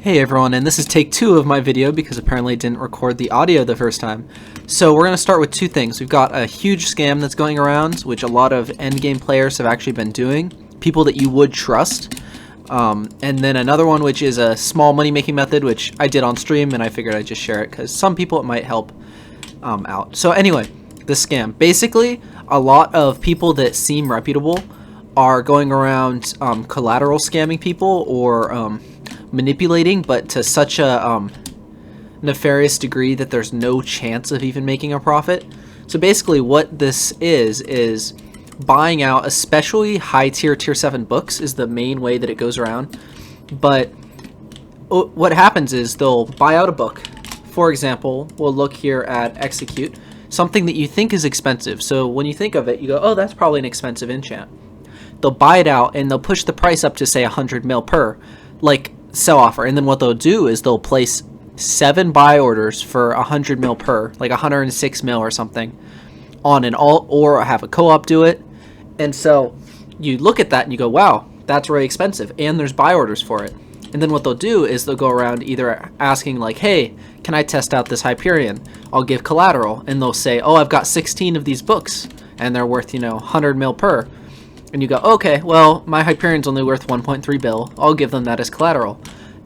Hey everyone, and this is take 2 of my video because apparently I didn't record the audio the first time. So we're going to start with two things. We've got a huge scam that's going around, which a lot of endgame players have actually been doing, people that you would trust. And then another one, which is a small money making method, which I did on stream, and I figured I'd just share it because some people it might help out. So anyway, the scam. Basically, a lot of people that seem reputable are going around collateral scamming people or manipulating, but to such a nefarious degree that there's no chance of even making a profit. So basically what this is buying out, especially high tier 7 books is the main way that it goes around. But what happens is they'll buy out a book. For example, we'll look here at Execute, something that you think is expensive. So when you think of it, you go, oh, that's probably an expensive enchant. They'll buy it out and they'll push the price up to say 100 mil per, like sell offer. And then what they'll do is they'll place 7 buy orders for 100 mil per, like 106 mil or something, on an alt, or have a co-op do it. And so you look at that and you go, wow, that's really expensive, and there's buy orders for it. And then what they'll do is they'll go around either asking like, hey, can I test out this Hyperion? I'll give collateral. And they'll say, oh, I've got 16 of these books and they're worth, 100 mil per. And you go, okay, well, my Hyperion's only worth 1.3 bill. I'll give them that as collateral.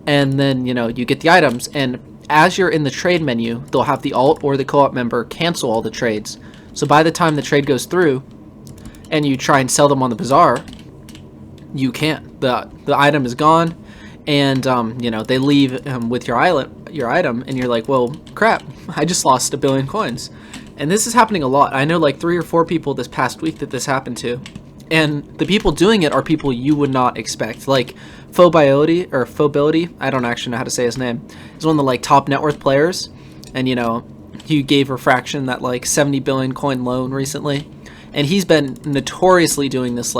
And then, you get the items. And as you're in the trade menu, they'll have the alt or the co-op member cancel all the trades. So by the time the trade goes through and you try and sell them on the bazaar, you can't. The item is gone. And, they leave with your item. And you're like, well, crap, I just lost 1 billion coins. And this is happening a lot. I know like 3 or 4 people this past week that this happened to. And the people doing it are people you would not expect. Like Fobility, I don't actually know how to say his name. He's one of the top net worth players. And he gave Refraction that 70 billion coin loan recently. And he's been notoriously doing this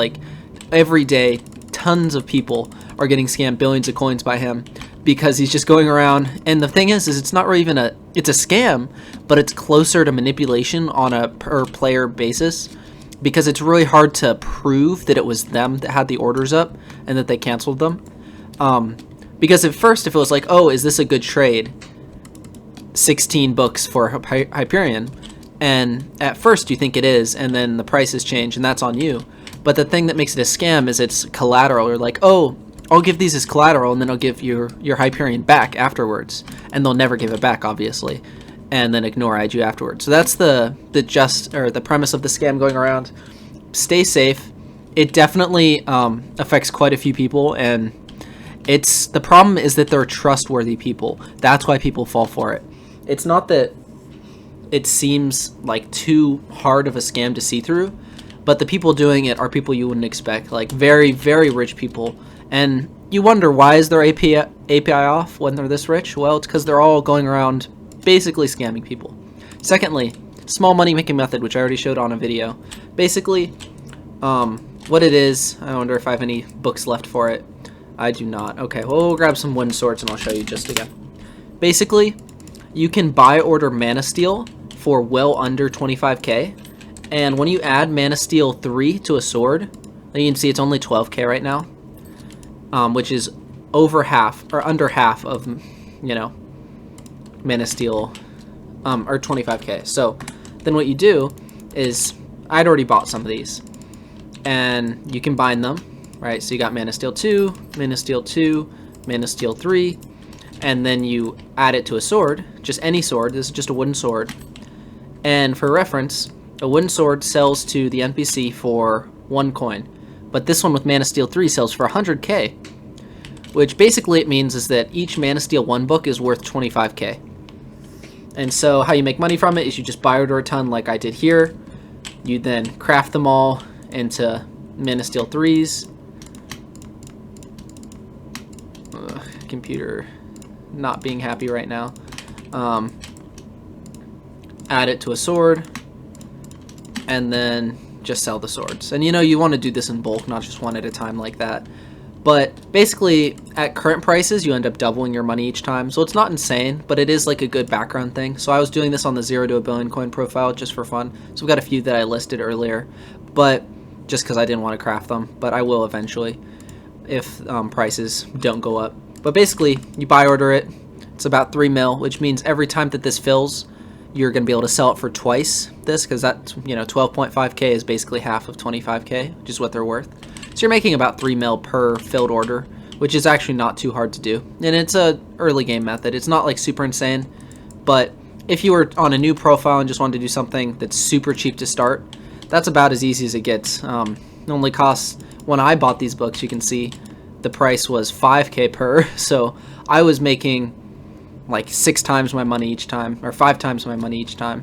every day. Tons of people are getting scammed billions of coins by him because he's just going around. And the thing is it's not really even it's a scam, but it's closer to manipulation on a per player basis. Because it's really hard to prove that it was them that had the orders up and that they canceled them. Because at first, if it was like, oh, is this a good trade? 16 books for Hyperion. And at first you think it is, and then the prices change, and that's on you. But the thing that makes it a scam is it's collateral. You're like, oh, I'll give these as collateral, and then I'll give your Hyperion back afterwards. And they'll never give it back, obviously. And then ignore IG afterwards. So that's the premise of the scam going around. Stay safe. It definitely affects quite a few people, and the problem is that they're trustworthy people. That's why people fall for it. It's not that it seems like too hard of a scam to see through, but the people doing it are people you wouldn't expect, like very, very rich people. And you wonder, why is their API off when they're this rich? Well, it's because they're all going around basically scamming people. Secondly, small money making method, which I already showed on a video. Basically, what it is, I wonder if I have any books left for it. I do not. Okay, well, we'll grab some wooden swords and I'll show you just again. Basically, you can buy order Mana Steel for well under 25k, and when you add Mana Steel 3 to a sword, you can see it's only 12k right now, which is over half or under half of Mana Steel, or 25k. So then what you do is, I'd already bought some of these, and you combine them, right? So you got Mana Steel 2, Mana Steel 2, Mana Steel 3, and then you add it to a sword, just any sword. This is just a wooden sword. And for reference, a wooden sword sells to the NPC for 1 coin, but this one with Mana Steel 3 sells for 100k, which basically it means is that each Mana Steel 1 book is worth 25k. And so how you make money from it is you just buy order a ton like I did here. You then craft them all into Mana Steel 3s. Computer not being happy right now. Add it to a sword, and then just sell the swords. And you want to do this in bulk, not just one at a time like that. But basically, at current prices, you end up doubling your money each time. So it's not insane, but it is like a good background thing. So I was doing this on the 0 to 1 billion coin profile just for fun. So we've got a few that I listed earlier, but just because I didn't want to craft them. But I will eventually if prices don't go up. But basically, you buy order it. It's about 3 mil, which means every time that this fills, you're going to be able to sell it for twice this, because that, 12.5k is basically half of 25k, which is what they're worth. So you're making about 3 mil per filled order, which is actually not too hard to do. And it's a early game method. It's not like super insane, but if you were on a new profile and just wanted to do something that's super cheap to start, that's about as easy as it gets. It only costs, when I bought these books, you can see the price was 5k per, so I was making like 6 times my money each time, or 5 times my money each time,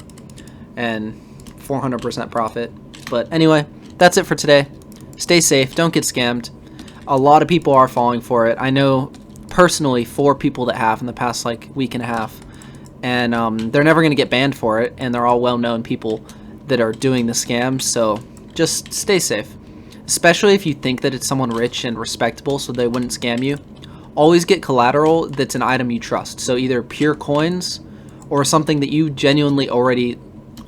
and 400% profit. But anyway, that's it for today. Stay safe, don't get scammed. A lot of people are falling for it. I know personally 4 people that have in the past like week and a half, and they're never going to get banned for it, and they're all well-known people that are doing the scams, so just stay safe. Especially if you think that it's someone rich and respectable so they wouldn't scam you. Always get collateral that's an item you trust, so either pure coins or something that you genuinely already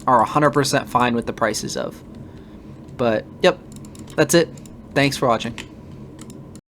are 100% fine with the prices of. But yep, that's it. Thanks for watching.